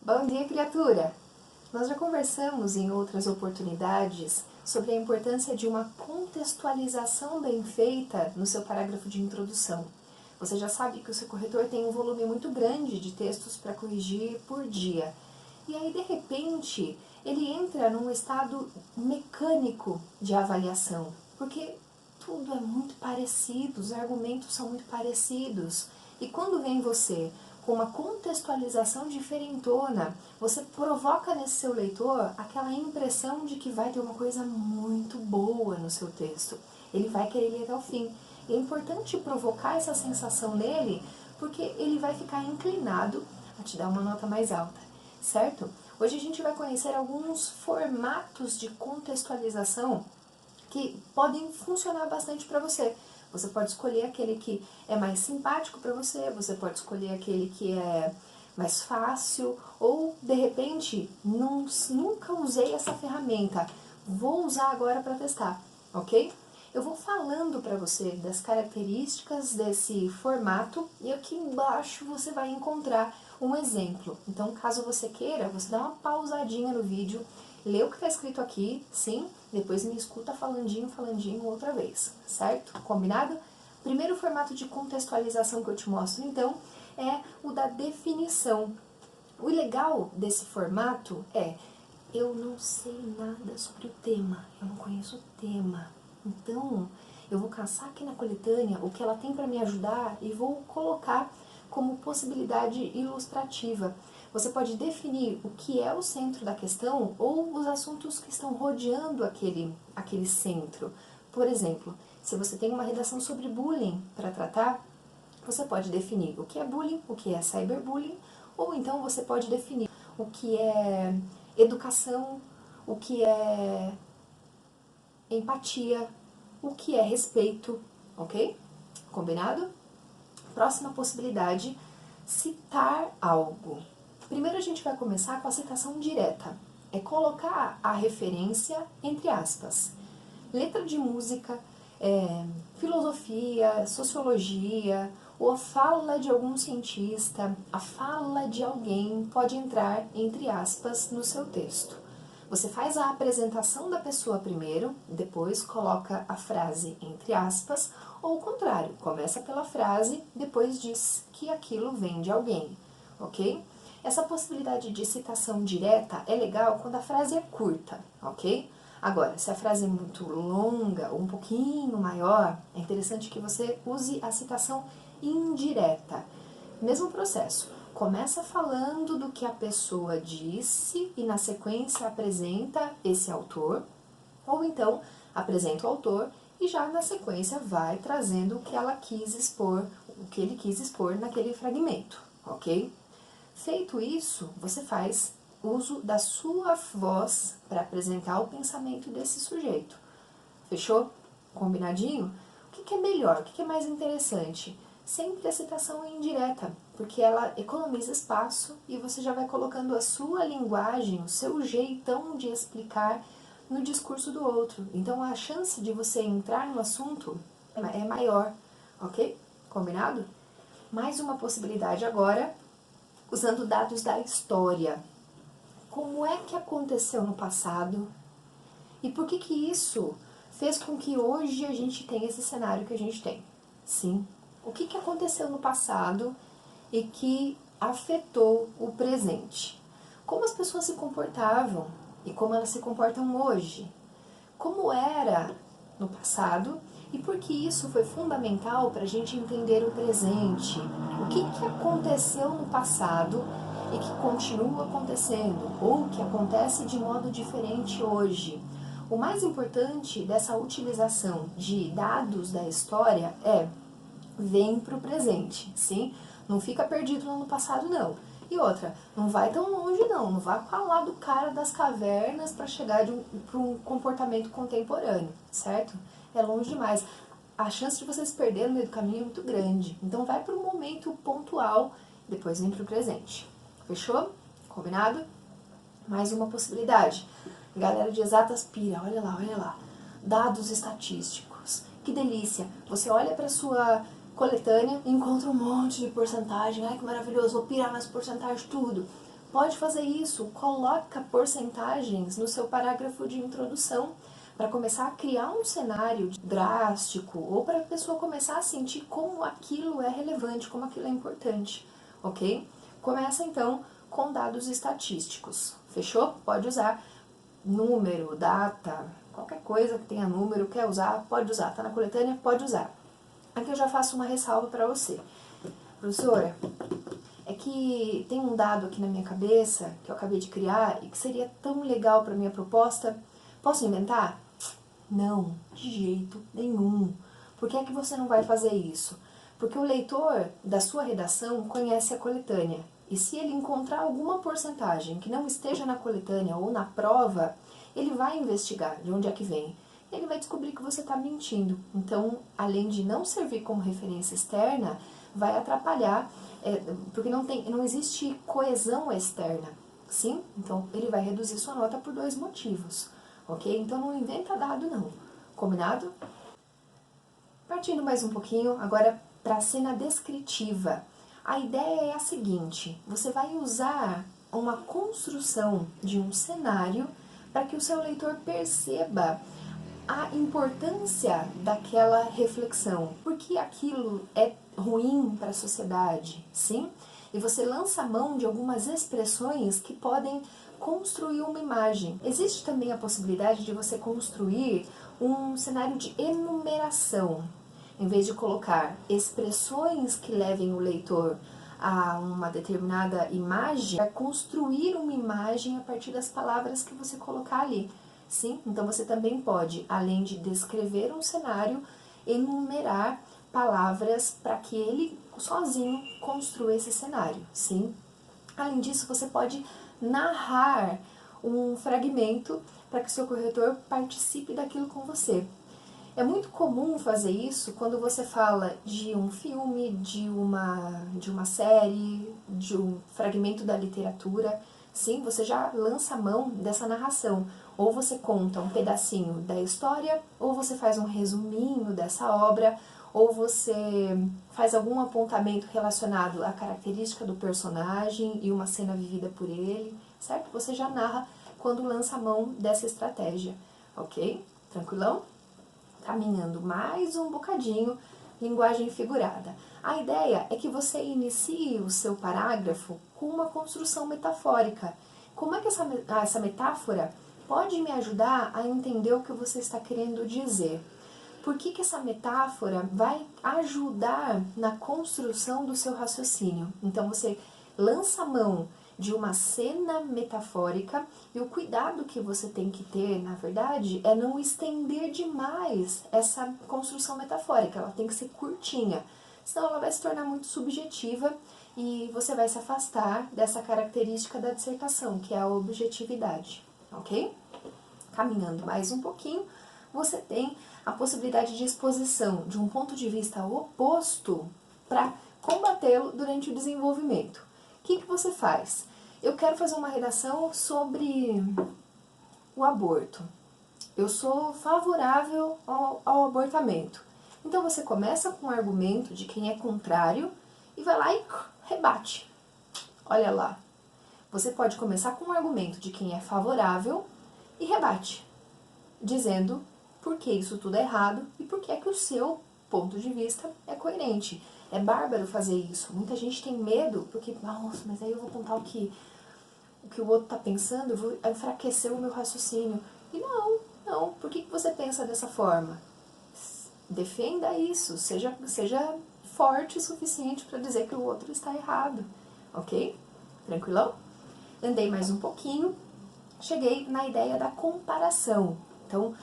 Bom dia, criatura! Nós já conversamos em outras oportunidades sobre a importância de uma contextualização bem feita no seu parágrafo de introdução. Você já sabe que o seu corretor tem um volume muito grande de textos para corrigir por dia. E aí, de repente, ele entra num estado mecânico de avaliação, porque tudo é muito parecido, os argumentos são muito parecidos. E quando vem você com uma contextualização diferentona, você provoca nesse seu leitor aquela impressão de que vai ter uma coisa muito boa no seu texto. Ele vai querer ler até o fim. É importante provocar essa sensação nele, porque ele vai ficar inclinado a te dar uma nota mais alta, certo? Hoje a gente vai conhecer alguns formatos de contextualização que podem funcionar bastante para você. Você pode escolher aquele que é mais simpático para você, você pode escolher aquele que é mais fácil, ou de repente, nunca usei essa ferramenta, vou usar agora para testar, ok? Eu vou falando para você das características desse formato e aqui embaixo você vai encontrar um exemplo. Então, caso você queira, você dá uma pausadinha no vídeo, lê o que está escrito aqui, sim, depois me escuta falandinho outra vez, certo? Combinado? Primeiro formato de contextualização que eu te mostro, então, é o da definição. O legal desse formato é, eu não sei nada sobre o tema, eu não conheço o tema, então eu vou caçar aqui na coletânea o que ela tem para me ajudar e vou colocar como possibilidade ilustrativa. Você pode definir o que é o centro da questão ou os assuntos que estão rodeando aquele centro. Por exemplo, se você tem uma redação sobre bullying para tratar, você pode definir o que é bullying, o que é cyberbullying, ou então você pode definir o que é educação, o que é empatia, o que é respeito, ok? Combinado? Próxima possibilidade, citar algo. Primeiro a gente vai começar com a citação direta. É colocar a referência entre aspas. Letra de música, filosofia, sociologia, ou a fala de algum cientista, a fala de alguém pode entrar entre aspas no seu texto. Você faz a apresentação da pessoa primeiro, depois coloca a frase entre aspas, ou o contrário, começa pela frase, depois diz que aquilo vem de alguém, ok? Essa possibilidade de citação direta é legal quando a frase é curta, ok? Agora, se a frase é muito longa, ou um pouquinho maior, é interessante que você use a citação indireta. Mesmo processo. Começa falando do que a pessoa disse e na sequência apresenta esse autor, ou então apresenta o autor e já na sequência vai trazendo o que ela quis expor, o que ele quis expor naquele fragmento, ok? Feito isso, você faz uso da sua voz para apresentar o pensamento desse sujeito. Fechou? Combinadinho? O que é melhor? O que é mais interessante? Sempre a citação é indireta, porque ela economiza espaço e você já vai colocando a sua linguagem, o seu jeitão de explicar no discurso do outro. Então a chance de você entrar no assunto é maior, ok? Combinado? Mais uma possibilidade agora, usando dados da história. Como é que aconteceu no passado e por que isso fez com que hoje a gente tenha esse cenário que a gente tem? Sim. O que aconteceu no passado e que afetou o presente? Como as pessoas se comportavam e como elas se comportam hoje? Como era no passado e por que isso foi fundamental para a gente entender o presente? O que aconteceu no passado e que continua acontecendo ou que acontece de modo diferente hoje? O mais importante dessa utilização de dados da história é vem para o presente, sim? Não fica perdido lá no passado, não. E outra, não vai tão longe, não vai falar do cara das cavernas para chegar para um comportamento contemporâneo, certo? É longe demais. A chance de você se perder no meio do caminho é muito grande. Então vai para um momento pontual, depois vem para o presente. Fechou? Combinado? Mais uma possibilidade. Galera de exatas pira, olha lá. Dados estatísticos. Que delícia. Você olha para sua coletânea e encontra um monte de porcentagem. Ai, que maravilhoso, vou pirar nas porcentagens tudo. pode fazer isso, coloca porcentagens no seu parágrafo de introdução, para começar a criar um cenário drástico, ou para a pessoa começar a sentir como aquilo é relevante, como aquilo é importante, ok? Começa então com dados estatísticos, fechou? Pode usar número, data, qualquer coisa que tenha número, quer usar, pode usar, tá na coletânea, pode usar. Aqui eu já faço uma ressalva para você. Professora, é que tem um dado aqui na minha cabeça, que eu acabei de criar, e que seria tão legal para minha proposta. Posso inventar? Não, de jeito nenhum. Por que é que você não vai fazer isso? Porque o leitor da sua redação conhece a coletânea. E se ele encontrar alguma porcentagem que não esteja na coletânea ou na prova, ele vai investigar de onde é que vem. Ele vai descobrir que você está mentindo. Então, além de não servir como referência externa, vai atrapalhar, porque não existe coesão externa, sim? Então, ele vai reduzir sua nota por 2 motivos, ok? Então, não inventa dado, não. Combinado? Partindo mais um pouquinho, agora para a cena descritiva. A ideia é a seguinte, você vai usar uma construção de um cenário para que o seu leitor perceba a importância daquela reflexão, porque aquilo é ruim para a sociedade, sim? E você lança a mão de algumas expressões que podem construir uma imagem. Existe também a possibilidade de você construir um cenário de enumeração, em vez de colocar expressões que levem o leitor a uma determinada imagem, é construir uma imagem a partir das palavras que você colocar ali. Sim? Então você também pode, além de descrever um cenário, enumerar palavras para que ele sozinho construa esse cenário. Sim? Além disso, você pode narrar um fragmento para que o seu corretor participe daquilo com você. É muito comum fazer isso quando você fala de um filme, de uma série, de um fragmento da literatura. Sim, você já lança a mão dessa narração. Ou você conta um pedacinho da história, ou você faz um resuminho dessa obra, ou você faz algum apontamento relacionado à característica do personagem e uma cena vivida por ele, certo? Você já narra quando lança a mão dessa estratégia, ok? Tranquilão? Caminhando mais um bocadinho, linguagem figurada. A ideia é que você inicie o seu parágrafo com uma construção metafórica. Como é que essa metáfora pode me ajudar a entender o que você está querendo dizer? Por que essa metáfora vai ajudar na construção do seu raciocínio? Então você lança a mão de uma cena metafórica e o cuidado que você tem que ter, na verdade, é não estender demais essa construção metafórica. Ela tem que ser curtinha, senão ela vai se tornar muito subjetiva e você vai se afastar dessa característica da dissertação, que é a objetividade, ok? Caminhando mais um pouquinho, você tem a possibilidade de exposição de um ponto de vista oposto para combatê-lo durante o desenvolvimento. O que você faz? Eu quero fazer uma redação sobre o aborto. Eu sou favorável ao abortamento. Então você começa com um argumento de quem é contrário e vai lá e rebate. Olha lá. Você pode começar com um argumento de quem é favorável e rebate, dizendo por que isso tudo é errado e por que é que o seu ponto de vista é coerente. É bárbaro fazer isso. Muita gente tem medo, porque, nossa, mas aí eu vou contar o que o outro está pensando, eu vou enfraquecer o meu raciocínio. E não. Por que você pensa dessa forma? Defenda isso. Seja forte o suficiente para dizer que o outro está errado. Ok? Tranquilão? Andei mais um pouquinho. Cheguei na ideia da comparação. Então,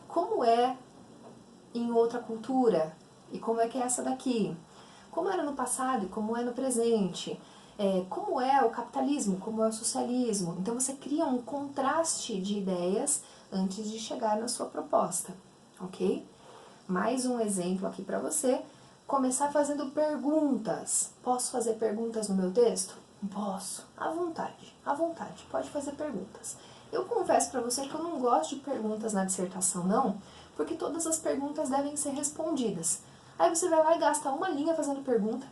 como é em outra cultura? E como é que é essa daqui? Como era no passado e como é no presente? Como é o capitalismo, como é o socialismo? Então você cria um contraste de ideias antes de chegar na sua proposta, ok? Mais um exemplo aqui para você. Começar fazendo perguntas. Posso fazer perguntas no meu texto? Posso, à vontade, pode fazer perguntas. Eu confesso para você que eu não gosto de perguntas na dissertação, não, porque todas as perguntas devem ser respondidas. Aí você vai lá e gasta uma linha fazendo pergunta,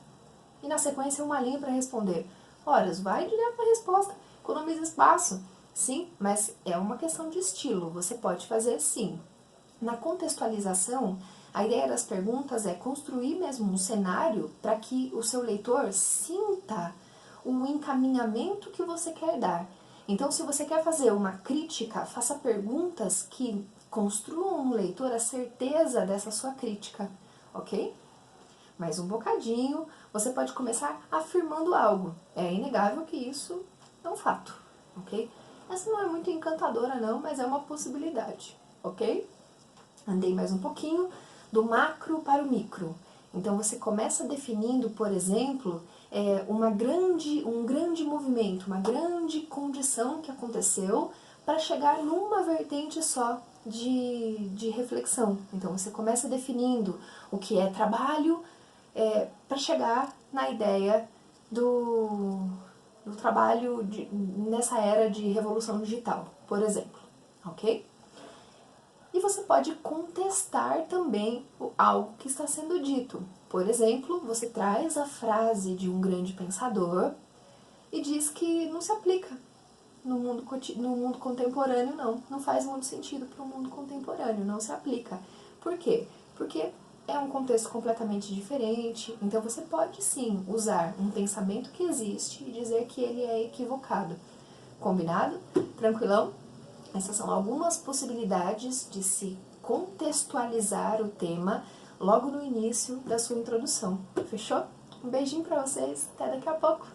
e na sequência uma linha para responder. Ora, vai direto para a resposta. economiza espaço. Sim, mas é uma questão de estilo, você pode fazer sim. Na contextualização, a ideia das perguntas é construir mesmo um cenário para que o seu leitor sinta o encaminhamento que você quer dar. Então, se você quer fazer uma crítica, faça perguntas que construam no leitor a certeza dessa sua crítica, ok? Mais um bocadinho, você pode começar afirmando algo. É inegável que isso é um fato, ok? Essa não é muito encantadora não, mas é uma possibilidade, ok? Andei mais um pouquinho, do macro para o micro. Então você começa definindo, por exemplo, um grande movimento, uma grande condição que aconteceu para chegar numa vertente só de reflexão. Então você começa definindo o que é trabalho para chegar na ideia do trabalho nessa era de revolução digital, por exemplo, ok? E você pode contestar também algo que está sendo dito. Por exemplo, você traz a frase de um grande pensador e diz que não se aplica no mundo contemporâneo, não faz muito sentido para o mundo contemporâneo, não se aplica. Por quê? Porque é um contexto completamente diferente, então você pode sim usar um pensamento que existe e dizer que ele é equivocado. Combinado? Tranquilão? Essas são algumas possibilidades de se contextualizar o tema logo no início da sua introdução. Fechou? Um beijinho pra vocês, até daqui a pouco!